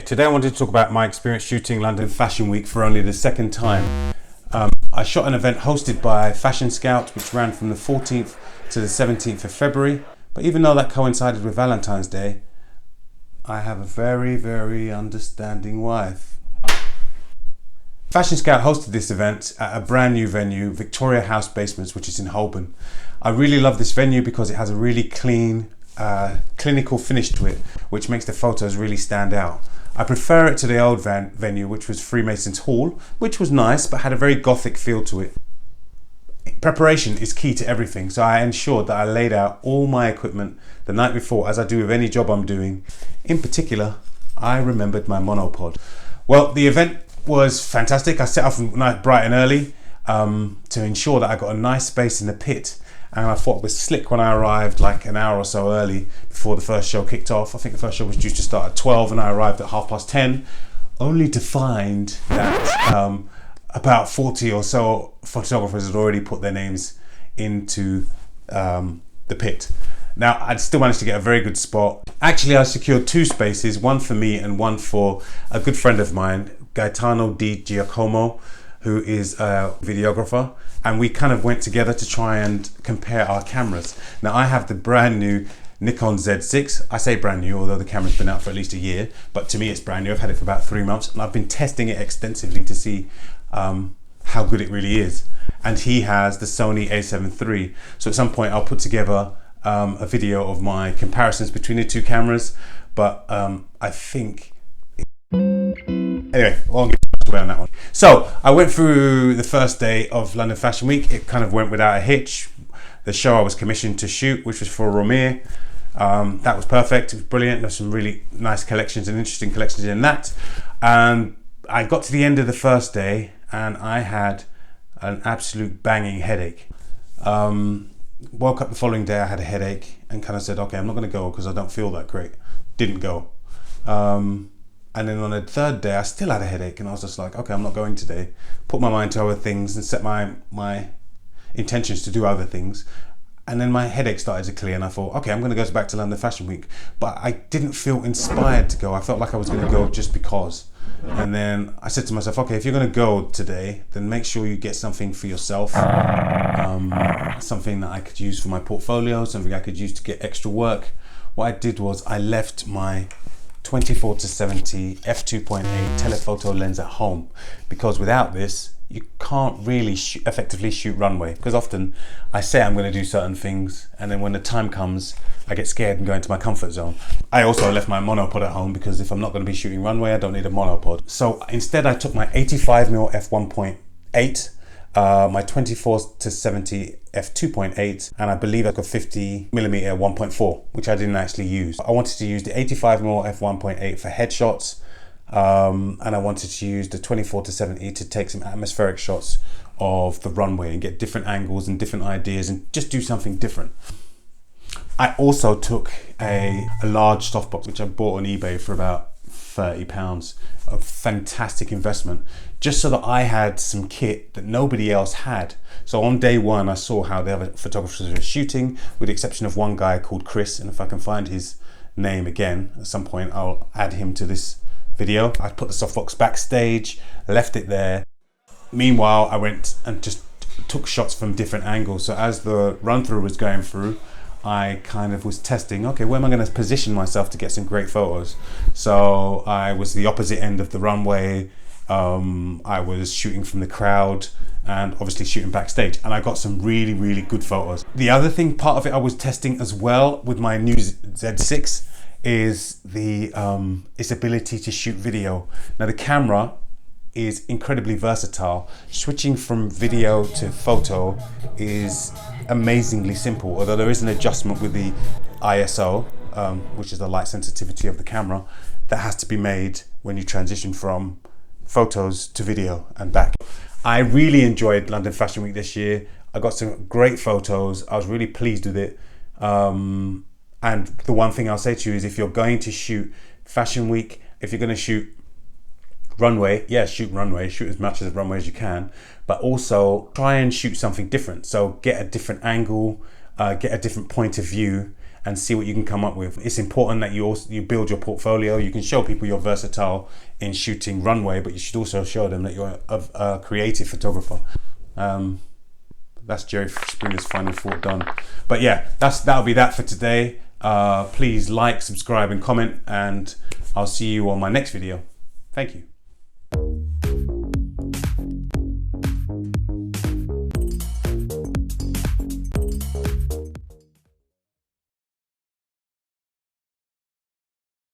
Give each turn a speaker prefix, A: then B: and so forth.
A: Today I wanted to talk about my experience shooting London Fashion Week for only the second time. I shot an event hosted by Fashion Scout which ran from the 14th to the 17th of February, but even though that coincided with Valentine's Day, I have a very, very understanding wife. Fashion Scout hosted this event at a brand new venue, Victoria House Basement, which is in Holborn. I really love this venue because it has a really clean, clinical finish to it, which makes the photos really stand out. I prefer it to the old venue, which was Freemasons Hall, which was nice but had a very gothic feel to it. Preparation is key to everything, so I ensured that I laid out all my equipment the night before, as I do with any job I'm doing. In particular, I remembered my monopod. Well, the event was fantastic. I set off bright and early to ensure that I got a nice space in the pit, and I thought it was slick when I arrived like an hour or so early before the first show kicked off. I think the first show was due to start at 12 and I arrived at 10:30, only to find that about 40 or so photographers had already put their names into the pit. Now, I'd still managed to get a very good spot. Actually, I secured two spaces, one for me and one for a good friend of mine, Gaetano Di Giacomo, who is a videographer, and we kind of went together to try and compare our cameras. Now, I have the brand new Nikon Z6. I say brand new, although the camera's been out for at least a year, but to me it's brand new. I've had it for about 3 months, and I've been testing it extensively to see how good it really is. And he has the Sony A7iii. So at some point I'll put together a video of my comparisons between the two cameras, but I think... Anyway, I won't get away on that one. So I went through the first day of London Fashion Week. It kind of went without a hitch. The show I was commissioned to shoot, which was for Rohmir, that was perfect. It was brilliant. There's some really nice collections and interesting collections in that. And I got to the end of the first day and I had an absolute banging headache. Woke up the following day, I had a headache and kind of said, okay, I'm not going to go because I don't feel that great. Didn't go. And then on the third day, I still had a headache and I was just like, okay, I'm not going today. Put my mind to other things and set my intentions to do other things. And then my headache started to clear and I thought, okay, I'm going to go back to London Fashion Week. But I didn't feel inspired to go. I felt like I was going to go just because. And then I said to myself, okay, if you're going to go today, then make sure you get something for yourself. Something that I could use for my portfolio, something I could use to get extra work. What I did was I left my 24-70 f2.8 telephoto lens at home, because without this you can't really effectively shoot runway, because often I say I'm going to do certain things and then when the time comes I get scared and go into my comfort zone. I also left my monopod at home because if I'm not going to be shooting runway I don't need a monopod. So instead I took my 85mm f1.8, my 24-70 f2.8, and I believe I got 50mm 1.4, which I didn't actually use. I wanted to use the 85mm f1.8 for headshots, and I wanted to use the 24-70 to take some atmospheric shots of the runway and get different angles and different ideas and just do something different. I also took a large softbox which I bought on eBay for about £30, a fantastic investment, just so that I had some kit that nobody else had. So on day one I saw how the other photographers were shooting, with the exception of one guy called Chris, and if I can find his name again at some point I'll add him to this video. I put the softbox backstage, left it there. Meanwhile I went and just took shots from different angles. So as the run through was going through, I kind of was testing, okay, where am I going to position myself to get some great photos? So I was the opposite end of the runway. I was shooting from the crowd and obviously shooting backstage, and I got some really, really good photos. The other thing, part of it I was testing as well with my new Z6 is its ability to shoot video. Now the camera is incredibly versatile. Switching from video to photo is amazingly simple, although there is an adjustment with the ISO, which is the light sensitivity of the camera, that has to be made when you transition from photos to video and back. I really enjoyed London Fashion Week this year. I got some great photos. I was really pleased with it. And the one thing I'll say to you is, if you're going to shoot Fashion Week, if you're going to shoot runway, yeah, shoot runway, shoot as much as runway as you can, but also try and shoot something different. So get a different angle, get a different point of view, and see what you can come up with. It's important that you build your portfolio. You can show people you're versatile in shooting runway, but you should also show them that you're a creative photographer. That's Jerry Springer's final thought done. But yeah, that'll be that for today. Please like, subscribe and comment, and I'll see you on my next video. Thank you.